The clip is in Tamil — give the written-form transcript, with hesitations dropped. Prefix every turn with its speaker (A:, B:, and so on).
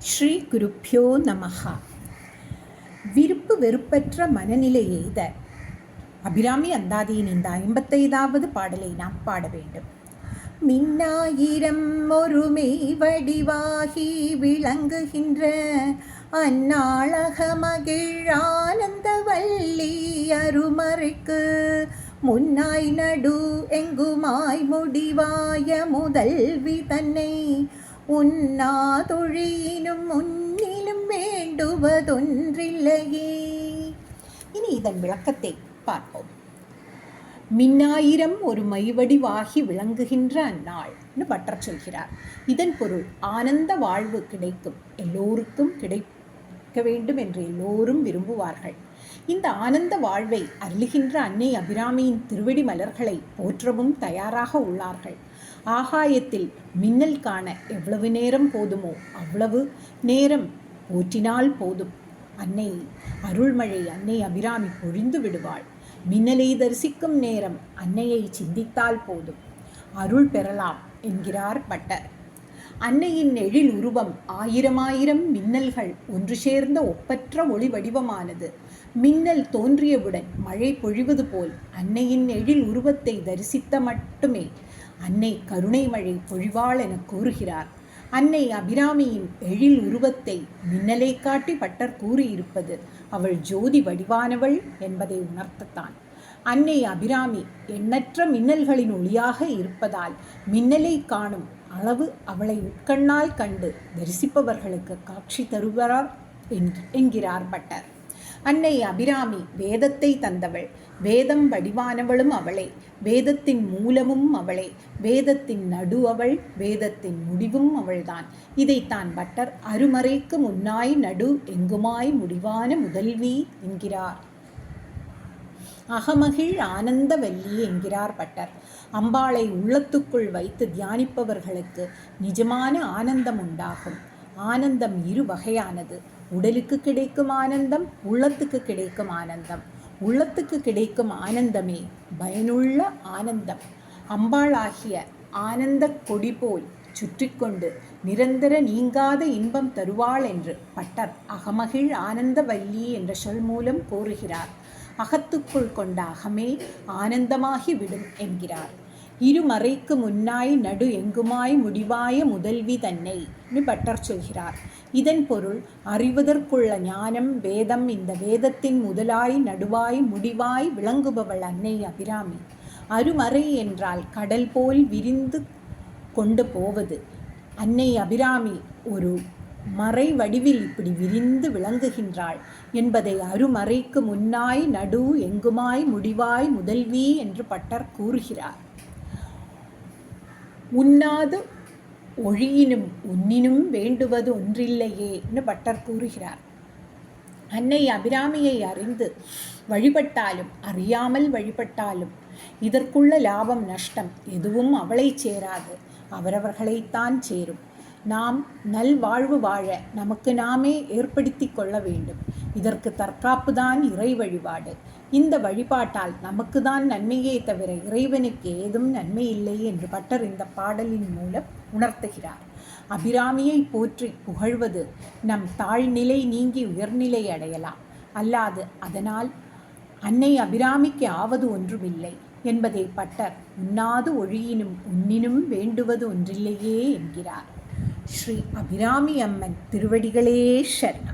A: ஸ்ரீ குருப்யோ நமஹா. விருப்பு வெறுப்பற்ற மனநிலை எய்த அபிராமி அந்தாதியின் இந்த 55வது பாடலை நாம் பாட வேண்டும். மின்னாயிரம் ஒருமை வடிவாகி விளங்குகின்ற அந்நாளக மகிழ் ஆனந்த வள்ளி அருமறைக்கு முன்னாய் நடு எங்குமாய் முடிவாய முதல்வி தன்னை உன்னாதொழியினும் முன்னிலும் வேண்டுவதொன்றில்லையே. இனி இதன் விளக்கத்தை பார்ப்போம். மின்னாயிரம் ஒரு மைவடிவாகி விளங்குகின்ற அந்நாள்னு பட்டர் சொல்கிறார். இதன் பொருள் ஆனந்த வாழ்வு கிடைக்கும், எல்லோருக்கும் கிடைக்க வேண்டும் என்று எல்லோரும் விரும்புவார்கள். இந்த ஆனந்த வாழ்வை அருளுகின்ற அன்னை அபிராமியின் திருவடி மலர்களை போற்றவும் தயாராக உள்ளார்கள். ஆகாயத்தில் மின்னல் காண எவ்வளவு நேரம் போதுமோ அவ்வளவு நேரம் போற்றினால் போதும். அன்னை அருள்மழை அன்னை அபிராமி பொழிந்து விடுவாள். மின்னலை தரிசிக்கும் நேரம் அன்னையை சிந்தித்தால் போதும், அருள் பெறலாம் என்கிறார் பட்டர். அன்னையின் எழில் உருவம் ஆயிரம் மின்னல்கள் ஒன்று சேர்ந்த ஒப்பற்ற ஒளி வடிவமானது. மின்னல் தோன்றியவுடன் மழை பொழிவது போல் அன்னையின் எழில் உருவத்தை தரிசித்த மட்டுமே அன்னை கருணை மழை பொழிவாள் என கூறுகிறார். அன்னை அபிராமியின் எழில் உருவத்தை மின்னலை காட்டி பட்டர் கூறியிருப்பது அவள் ஜோதி வடிவானவள் என்பதை உணர்த்தத்தான். அன்னை அபிராமி எண்ணற்ற மின்னல்களின் ஒளியாக இருப்பதால் மின்னலை காணும் அளவு அவளை உட்கண்ணால் கண்டு தரிசிப்பவர்களுக்கு காட்சி தருவார் என்கிறார் பட்டர். அன்னை அபிராமி வேதத்தை தந்தவள், வேதம் வடிவானவளும் அவளே, வேதத்தின் மூலமும் அவளே, வேதத்தின் நடு அவள், வேதத்தின் முடிவும் அவள்தான். இதைத்தான் பட்டர் அருமறைக்கு முன்னாய் நடு எங்குமாய் முடிவான முதல்வி என்கிறார். அகமகிழ் ஆனந்த வல்லி என்கிறார் பட்டர். அம்பாளை உள்ளத்துக்குள் வைத்து தியானிப்பவர்களுக்கு நிஜமான ஆனந்தம் உண்டாகும். ஆனந்தம் இரு வகையானது. உடலுக்கு கிடைக்கும் ஆனந்தம், உள்ளத்துக்கு கிடைக்கும் ஆனந்தம். உள்ளத்துக்கு கிடைக்கும் ஆனந்தமே பயனுள்ள ஆனந்தம். அம்பாளாகிய ஆனந்த கொடி போல் சுற்றிக்கொண்டு நிரந்தர நீங்காத இன்பம் தருவாள் என்று பட்டர் அகமகிழ் ஆனந்த வல்லி என்ற சொல் மூலம் கூறுகிறார். அகத்துக்குள் கொண்ட அகமே ஆனந்தமாகி விடும் என்கிறார். இருமறைக்கு முன்னாய் நடு எங்குமாய் முடிவாய முதல்வி தன்னை பட்டர் சொல்கிறார். இதன் பொருள் அறிவதற்குள்ள ஞானம் வேதம். இந்த வேதத்தின் முதலாய் நடுவாய் முடிவாய் விளங்குபவள் அன்னை அபிராமி. அருமறை என்றால் கடல் போல் விரிந்து கொண்டு போவது. அன்னை அபிராமி ஒரு மறை வடிவில் இப்படி விரிந்து விளங்குகின்றாள் என்பதை அருமறைக்கு முன்னாய் நடு எங்குமாய் முடிவாய் முதல்வி என்று பட்டர் கூறுகிறார். உண்ணாது ஒழியினும் உன்னினும் வேண்டுவது ஒன்றில்லையே என்று பட்டர் கூறுகிறார். அன்னை அபிராமியை அறிந்து வழிபட்டாலும் அறியாமல் வழிபட்டாலும் இதற்குள்ள லாபம் நஷ்டம் எதுவும் அவளை சேராது, அவரவர்களைத்தான் சேரும். நாம் நல்வாழ்வு வாழ நமக்கு நாமே ஏற்படுத்தி கொள்ள வேண்டும். இதற்கு தற்காப்பு தான் இறை வழிபாடு. இந்த வழிபாட்டால் நமக்கு தான் நன்மையே தவிர இறைவனுக்கு ஏதும் நன்மை இல்லை என்று பட்டர் இந்த பாடலின் மூலம் உணர்த்துகிறார். அபிராமியை போற்றி புகழ்வது நம் தாழ்நிலை நீங்கி உயர்நிலை அடையலாம், அல்லாது அதனால் அன்னை அபிராமிக்கு ஆவது ஒன்றுமில்லை என்பதை பட்டர் உண்ணாது ஒழியினும் உன்னினும் வேண்டுவது ஒன்றில்லையே என்கிறார். ஸ்ரீ அபிராமி அம்மன் திருவடிகளே சரணம்.